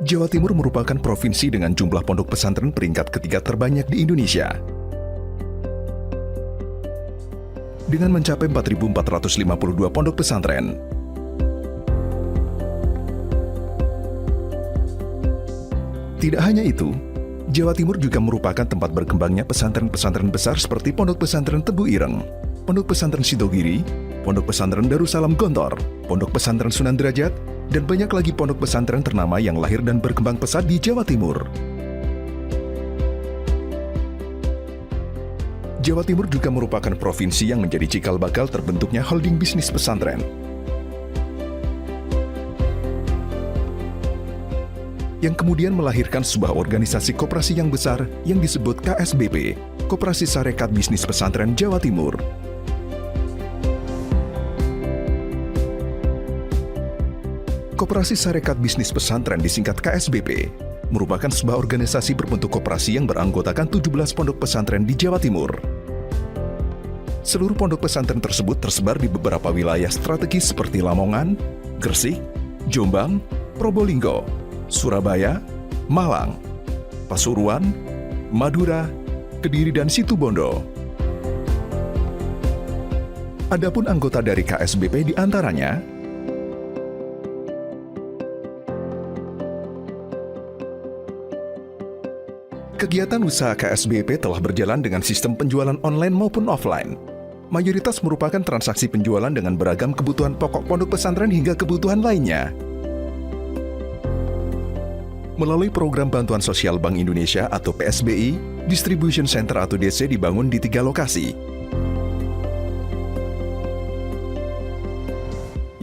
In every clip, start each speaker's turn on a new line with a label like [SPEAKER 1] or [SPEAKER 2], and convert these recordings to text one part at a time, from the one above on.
[SPEAKER 1] Jawa Timur merupakan provinsi dengan jumlah pondok pesantren peringkat ketiga terbanyak di Indonesia. Dengan mencapai 4.452 pondok pesantren. Tidak hanya itu, Jawa Timur juga merupakan tempat berkembangnya pesantren-pesantren besar seperti Pondok Pesantren Tebu Ireng, Pondok Pesantren Sidogiri, Pondok Pesantren Darussalam Gontor, Pondok Pesantren Sunan Derajat, dan banyak lagi pondok pesantren ternama yang lahir dan berkembang pesat di Jawa Timur. Jawa Timur juga merupakan provinsi yang menjadi cikal bakal terbentuknya holding bisnis pesantren. Yang kemudian melahirkan sebuah organisasi koperasi yang besar yang disebut KSBP, Koperasi Sarekat Bisnis Pesantren Jawa Timur. Koperasi Sarekat Bisnis Pesantren disingkat KSBP, merupakan sebuah organisasi berbentuk koperasi yang beranggotakan 17 pondok pesantren di Jawa Timur. Seluruh pondok pesantren tersebut tersebar di beberapa wilayah strategis seperti Lamongan, Gresik, Jombang, Probolinggo, Surabaya, Malang, Pasuruan, Madura, Kediri, dan Situbondo. Adapun anggota dari KSBP diantaranya kegiatan usaha KSBP telah berjalan dengan sistem penjualan online maupun offline. Mayoritas merupakan transaksi penjualan dengan beragam kebutuhan pokok pondok pesantren hingga kebutuhan lainnya. Melalui program Bantuan Sosial Bank Indonesia atau PSBI, Distribution Center atau DC dibangun di 3 lokasi,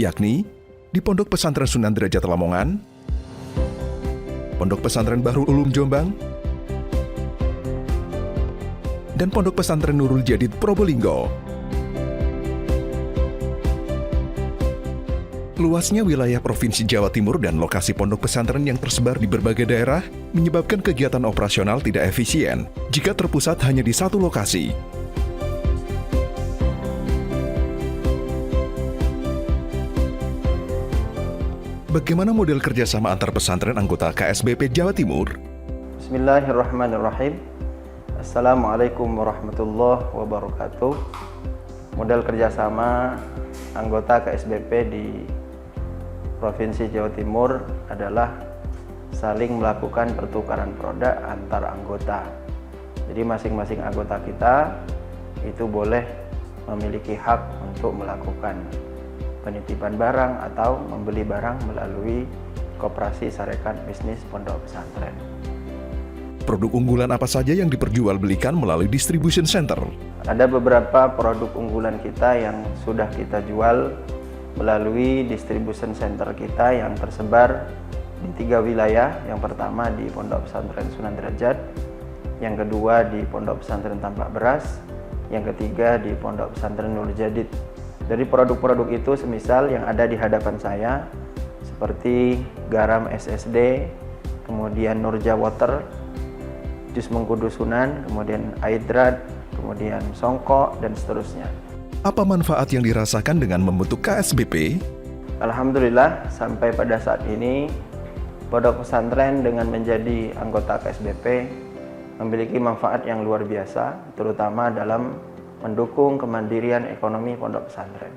[SPEAKER 1] yakni di Pondok Pesantren Sunan Derajat Lamongan, Pondok Pesantren Bahrul Ulum Jombang, dan Pondok Pesantren Nurul Jadid Probolinggo. Luasnya wilayah Provinsi Jawa Timur dan lokasi pondok pesantren yang tersebar di berbagai daerah menyebabkan kegiatan operasional tidak efisien jika terpusat hanya di satu lokasi. Bagaimana model kerjasama antar pesantren anggota KSBP Jawa Timur?
[SPEAKER 2] Bismillahirrahmanirrahim. Assalamualaikum warahmatullahi wabarakatuh. Model kerjasama anggota KSBP di Provinsi Jawa Timur adalah saling melakukan pertukaran produk antar anggota. Jadi masing-masing anggota kita itu boleh memiliki hak untuk melakukan penitipan barang atau membeli barang melalui Koperasi Sarekat Bisnis Pondok Pesantren.
[SPEAKER 1] Produk unggulan apa saja yang diperjualbelikan melalui distribution center?
[SPEAKER 2] Ada beberapa produk unggulan kita yang sudah kita jual melalui distribution center kita yang tersebar di 3 wilayah. Yang pertama di Pondok Pesantren Sunan Derajat, yang kedua di Pondok Pesantren Tampak Beras, yang ketiga di Pondok Pesantren Nurul Jadid. Dari produk-produk itu semisal yang ada di hadapan saya seperti garam SSD, kemudian Nurja Water, jus mengkudu Sunan, kemudian Aidrat, kemudian Songkok, dan seterusnya.
[SPEAKER 1] Apa manfaat yang dirasakan dengan membentuk KSBP?
[SPEAKER 2] Alhamdulillah, sampai pada saat ini pondok pesantren dengan menjadi anggota KSBP memiliki manfaat yang luar biasa, terutama dalam mendukung kemandirian ekonomi pondok pesantren.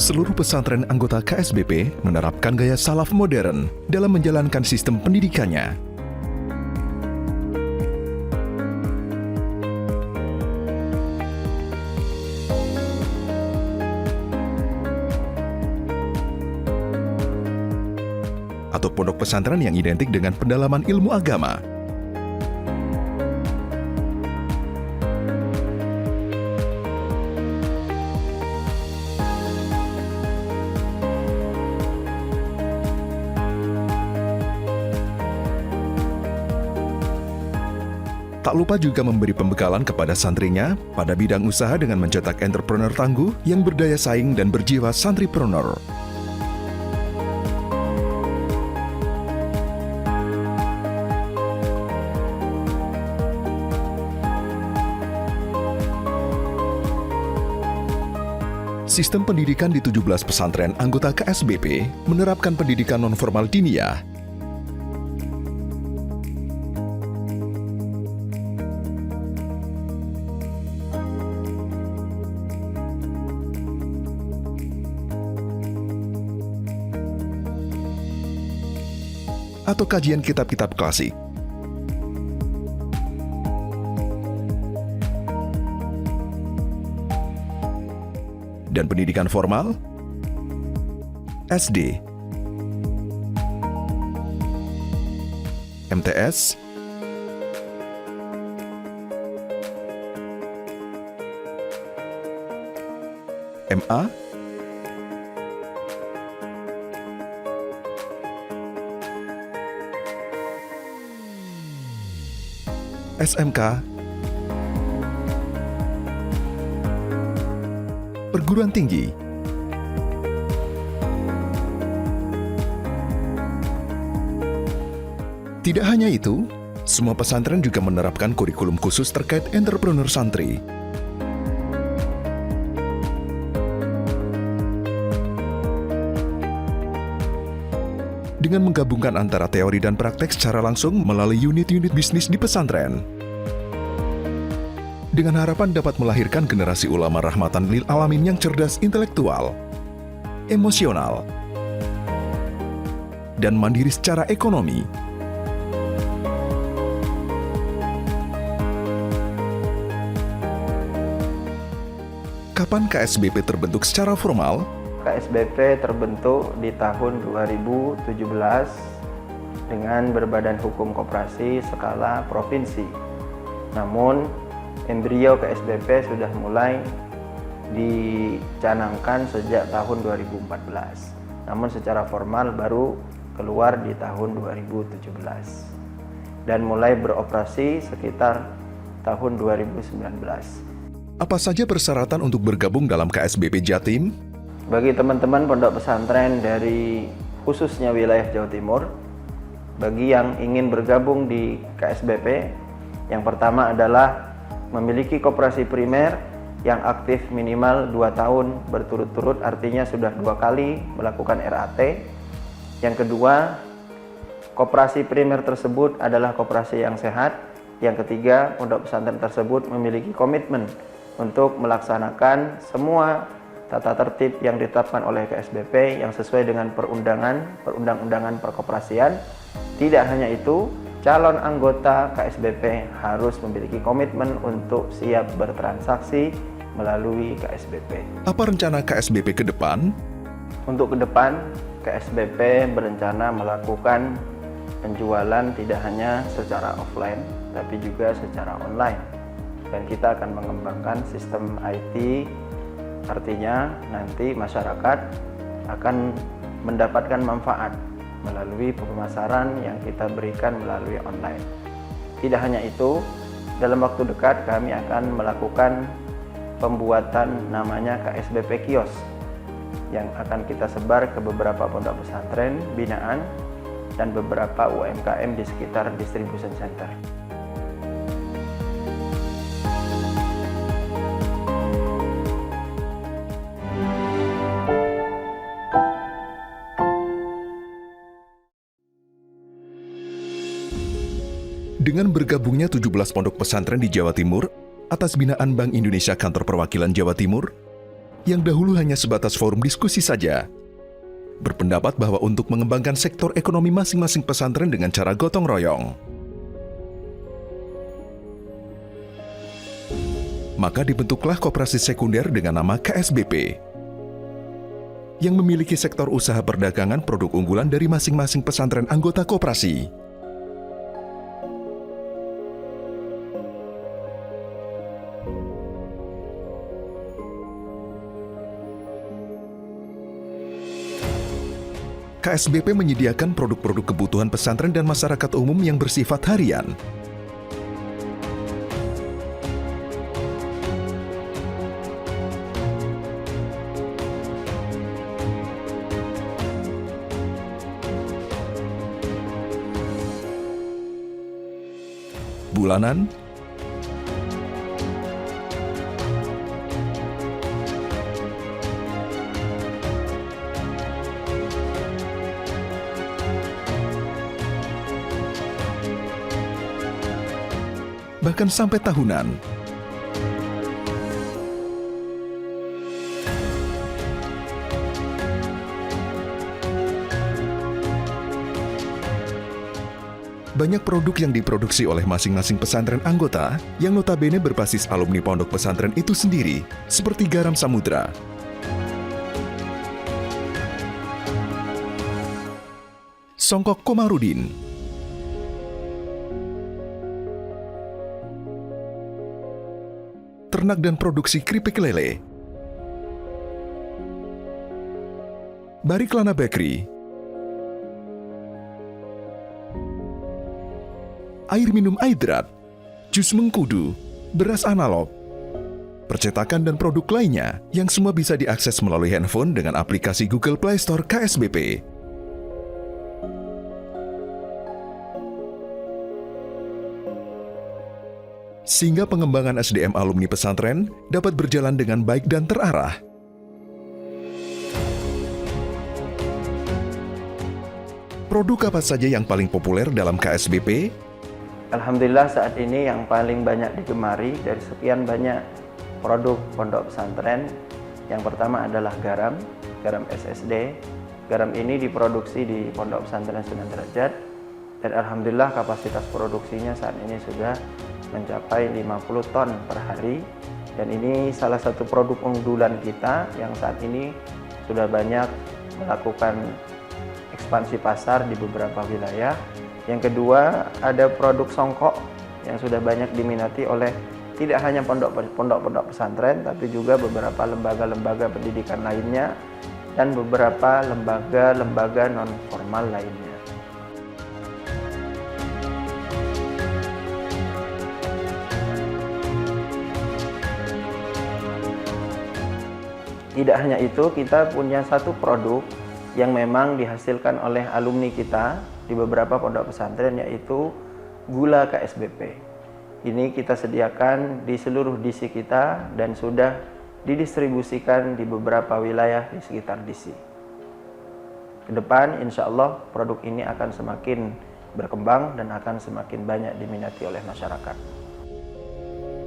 [SPEAKER 1] Seluruh pesantren anggota KSBP menerapkan gaya salaf modern dalam menjalankan sistem pendidikannya. Atau pondok pesantren yang identik dengan pendalaman ilmu agama. Tak lupa juga memberi pembekalan kepada santrinya pada bidang usaha dengan mencetak entrepreneur tangguh yang berdaya saing dan berjiwa santripreneur. Sistem pendidikan di 17 pesantren anggota KSBP menerapkan pendidikan nonformal diniyah. Atau kajian kitab-kitab klasik. Dan pendidikan formal, SD, MTS, MA, SMK, perguruan tinggi, tidak hanya itu, semua pesantren juga menerapkan kurikulum khusus terkait entrepreneur santri. Dengan menggabungkan antara teori dan praktek secara langsung melalui unit-unit bisnis di pesantren. Dengan harapan dapat melahirkan generasi ulama rahmatan lil alamin yang cerdas intelektual, emosional, dan mandiri secara ekonomi. Kapan KSBP terbentuk secara formal?
[SPEAKER 2] KSBP terbentuk di tahun 2017 dengan berbadan hukum koperasi skala provinsi. Namun, embrio KSBP sudah mulai dicanangkan sejak tahun 2014. Namun secara formal baru keluar di tahun 2017 dan mulai beroperasi sekitar tahun 2019.
[SPEAKER 1] Apa saja persyaratan untuk bergabung dalam KSBP Jatim?
[SPEAKER 2] Bagi teman-teman pondok pesantren dari khususnya wilayah Jawa Timur, bagi yang ingin bergabung di KSBP, yang pertama adalah memiliki koperasi primer yang aktif minimal 2 tahun berturut-turut, artinya sudah 2 kali melakukan RAT. Yang kedua, koperasi primer tersebut adalah koperasi yang sehat. Yang ketiga, pondok pesantren tersebut memiliki komitmen untuk melaksanakan semua tata tertib yang ditetapkan oleh KSBP yang sesuai dengan perundang-undangan perkoperasian. Tidak hanya itu, calon anggota KSBP harus memiliki komitmen untuk siap bertransaksi melalui KSBP.
[SPEAKER 1] Apa rencana KSBP ke depan?
[SPEAKER 2] Untuk ke depan, KSBP berencana melakukan penjualan tidak hanya secara offline, tapi juga secara online. Dan kita akan mengembangkan sistem IT. Artinya nanti masyarakat akan mendapatkan manfaat melalui pemasaran yang kita berikan melalui online. Tidak hanya itu, dalam waktu dekat kami akan melakukan pembuatan namanya KSBP Kios yang akan kita sebar ke beberapa pondok pesantren binaan dan beberapa UMKM di sekitar distribution center.
[SPEAKER 1] Dengan bergabungnya 17 pondok pesantren di Jawa Timur atas binaan Bank Indonesia Kantor Perwakilan Jawa Timur, yang dahulu hanya sebatas forum diskusi saja, berpendapat bahwa untuk mengembangkan sektor ekonomi masing-masing pesantren dengan cara gotong royong, maka dibentuklah koperasi sekunder dengan nama KSBP, yang memiliki sektor usaha perdagangan produk unggulan dari masing-masing pesantren anggota koperasi. KSBP menyediakan produk-produk kebutuhan pesantren dan masyarakat umum yang bersifat harian. Bulanan, bahkan sampai tahunan. Banyak produk yang diproduksi oleh masing-masing pesantren anggota yang notabene berbasis alumni pondok pesantren itu sendiri, seperti garam samudra, songkok Komarudin, ternak dan produksi keripik lele, Bariklana Bakery, air minum Aidrat, jus mengkudu, beras analog, percetakan dan produk lainnya yang semua bisa diakses melalui handphone dengan aplikasi Google Play Store KSBP. Sehingga pengembangan SDM alumni pesantren dapat berjalan dengan baik dan terarah. Produk apa saja yang paling populer dalam KSBP?
[SPEAKER 2] Alhamdulillah saat ini yang paling banyak digemari dari sekian banyak produk pondok pesantren, yang pertama adalah garam SSD. Garam ini diproduksi di Pondok Pesantren Sunan Derajat dan alhamdulillah kapasitas produksinya saat ini sudah mencapai 50 ton per hari, dan ini salah satu produk unggulan kita yang saat ini sudah banyak melakukan ekspansi pasar di beberapa wilayah. Yang kedua, ada produk songkok yang sudah banyak diminati oleh tidak hanya pondok-pondok pesantren, tapi juga beberapa lembaga-lembaga pendidikan lainnya dan beberapa lembaga-lembaga non-formal lainnya. Tidak hanya itu, kita punya satu produk yang memang dihasilkan oleh alumni kita di beberapa pondok pesantren, yaitu gula KSBP. Ini kita sediakan di seluruh DC kita dan sudah didistribusikan di beberapa wilayah di sekitar DC. Ke depan insya Allah produk ini akan semakin berkembang dan akan semakin banyak diminati oleh masyarakat.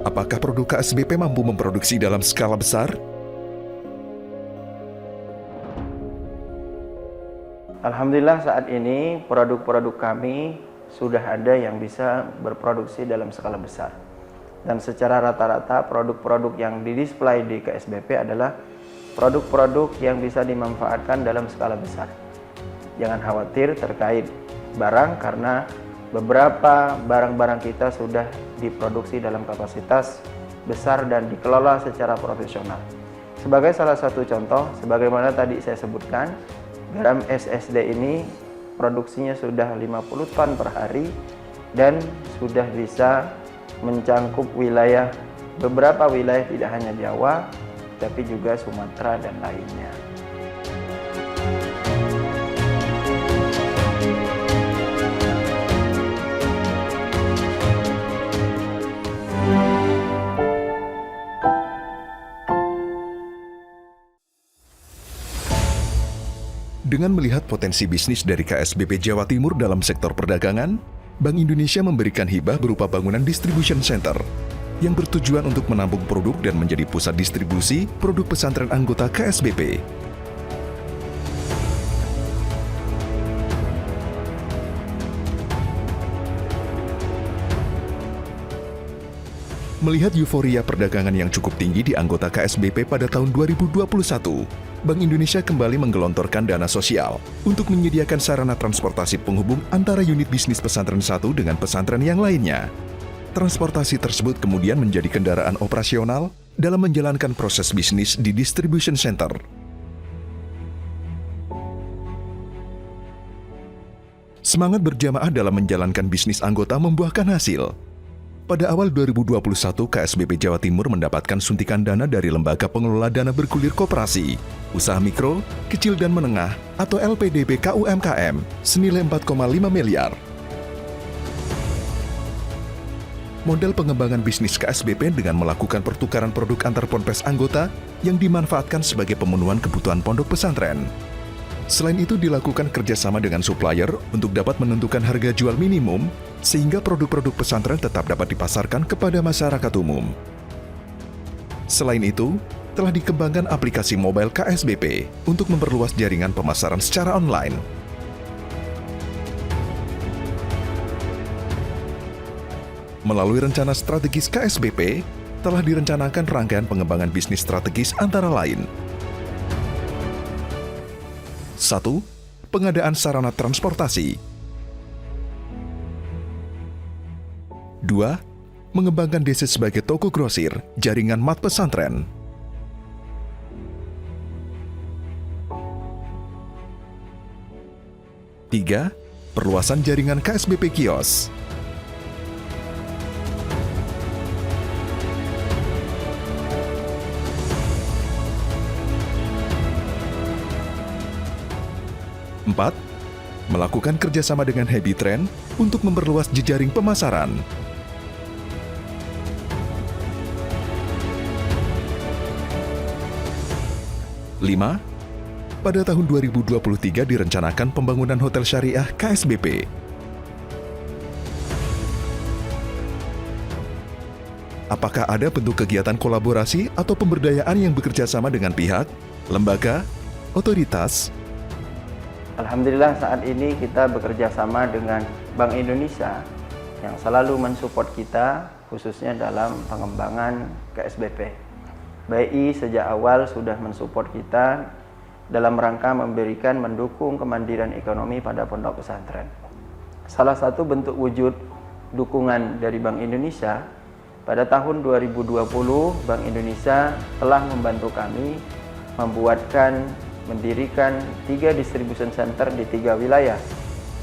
[SPEAKER 1] Apakah produk KSBP mampu memproduksi dalam skala besar?
[SPEAKER 2] Alhamdulillah saat ini produk-produk kami sudah ada yang bisa berproduksi dalam skala besar. Dan secara rata-rata produk-produk yang didisplay di KSBP adalah produk-produk yang bisa dimanfaatkan dalam skala besar. Jangan khawatir terkait barang, karena beberapa barang-barang kita sudah diproduksi dalam kapasitas besar dan dikelola secara profesional. Sebagai salah satu contoh, sebagaimana tadi saya sebutkan, garam SSD ini produksinya sudah 50 ton per hari dan sudah bisa mencangkup beberapa wilayah, tidak hanya Jawa tapi juga Sumatera dan lainnya.
[SPEAKER 1] Dengan melihat potensi bisnis dari KSBP Jawa Timur dalam sektor perdagangan, Bank Indonesia memberikan hibah berupa bangunan distribution center yang bertujuan untuk menampung produk dan menjadi pusat distribusi produk pesantren anggota KSBP. Melihat euforia perdagangan yang cukup tinggi di anggota KSBP pada tahun 2021, Bank Indonesia kembali menggelontorkan dana sosial untuk menyediakan sarana transportasi penghubung antara unit bisnis pesantren satu dengan pesantren yang lainnya. Transportasi tersebut kemudian menjadi kendaraan operasional dalam menjalankan proses bisnis di distribution center. Semangat berjamaah dalam menjalankan bisnis anggota membuahkan hasil. Pada awal 2021, KSBP Jawa Timur mendapatkan suntikan dana dari Lembaga Pengelola Dana Bergulir Koperasi, Usaha Mikro, Kecil dan Menengah atau LPDB KUMKM senilai 4,5 miliar. Model pengembangan bisnis KSBP dengan melakukan pertukaran produk antar ponpes anggota yang dimanfaatkan sebagai pemenuhan kebutuhan pondok pesantren. Selain itu dilakukan kerjasama dengan supplier untuk dapat menentukan harga jual minimum sehingga produk-produk pesantren tetap dapat dipasarkan kepada masyarakat umum. Selain itu, telah dikembangkan aplikasi mobile KSBP untuk memperluas jaringan pemasaran secara online. Melalui rencana strategis KSBP, telah direncanakan rangkaian pengembangan bisnis strategis antara lain. 1. Pengadaan sarana transportasi. 2. Mengembangkan desa sebagai toko grosir, jaringan mat pesantren. 3. Perluasan jaringan KSBP kios. 4. Melakukan kerjasama dengan Happy Trend untuk memperluas jejaring pemasaran. 5. Pada tahun 2023 direncanakan pembangunan hotel syariah KSBP. Apakah ada bentuk kegiatan kolaborasi atau pemberdayaan yang bekerja sama dengan pihak, lembaga, otoritas?
[SPEAKER 2] Alhamdulillah saat ini kita bekerja sama dengan Bank Indonesia yang selalu mensupport kita khususnya dalam pengembangan KSBP. BI sejak awal sudah mensupport kita dalam rangka mendukung kemandirian ekonomi pada pondok pesantren. Salah satu bentuk wujud dukungan dari Bank Indonesia, pada tahun 2020 Bank Indonesia telah membantu kami mendirikan 3 distribution center di 3 wilayah.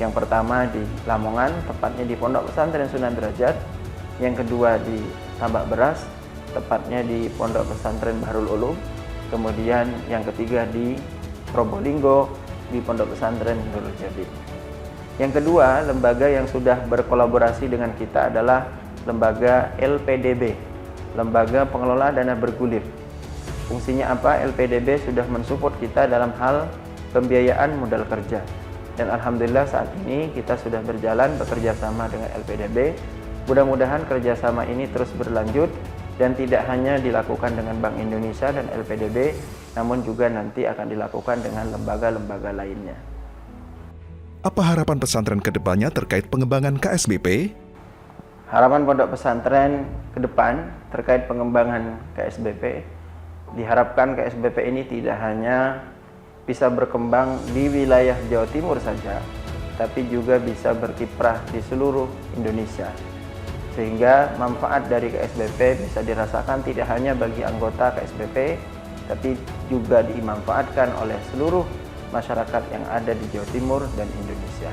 [SPEAKER 2] Yang pertama di Lamongan, tepatnya di Pondok Pesantren Sunan Derajat. Yang kedua di Tambak Beras, tepatnya di Pondok Pesantren Bahrul Ulum. Kemudian yang ketiga di Probolinggo, di Pondok Pesantren Nurul Jabir. Yang kedua, lembaga yang sudah berkolaborasi dengan kita adalah lembaga LPDB, Lembaga Pengelola Dana Bergulir. Fungsinya apa? LPDB sudah mensupport kita dalam hal pembiayaan modal kerja. Dan alhamdulillah saat ini kita sudah berjalan bekerja sama dengan LPDB. Mudah-mudahan kerjasama ini terus berlanjut dan tidak hanya dilakukan dengan Bank Indonesia dan LPDB, namun juga nanti akan dilakukan dengan lembaga-lembaga lainnya.
[SPEAKER 1] Apa harapan pesantren ke depannya terkait pengembangan KSBP?
[SPEAKER 2] Harapan pondok pesantren ke depan terkait pengembangan KSBP, diharapkan KSBP ini tidak hanya bisa berkembang di wilayah Jawa Timur saja, tapi juga bisa berkiprah di seluruh Indonesia. Sehingga manfaat dari KSBP bisa dirasakan tidak hanya bagi anggota KSBP, tapi juga dimanfaatkan oleh seluruh masyarakat yang ada di Jawa Timur dan Indonesia.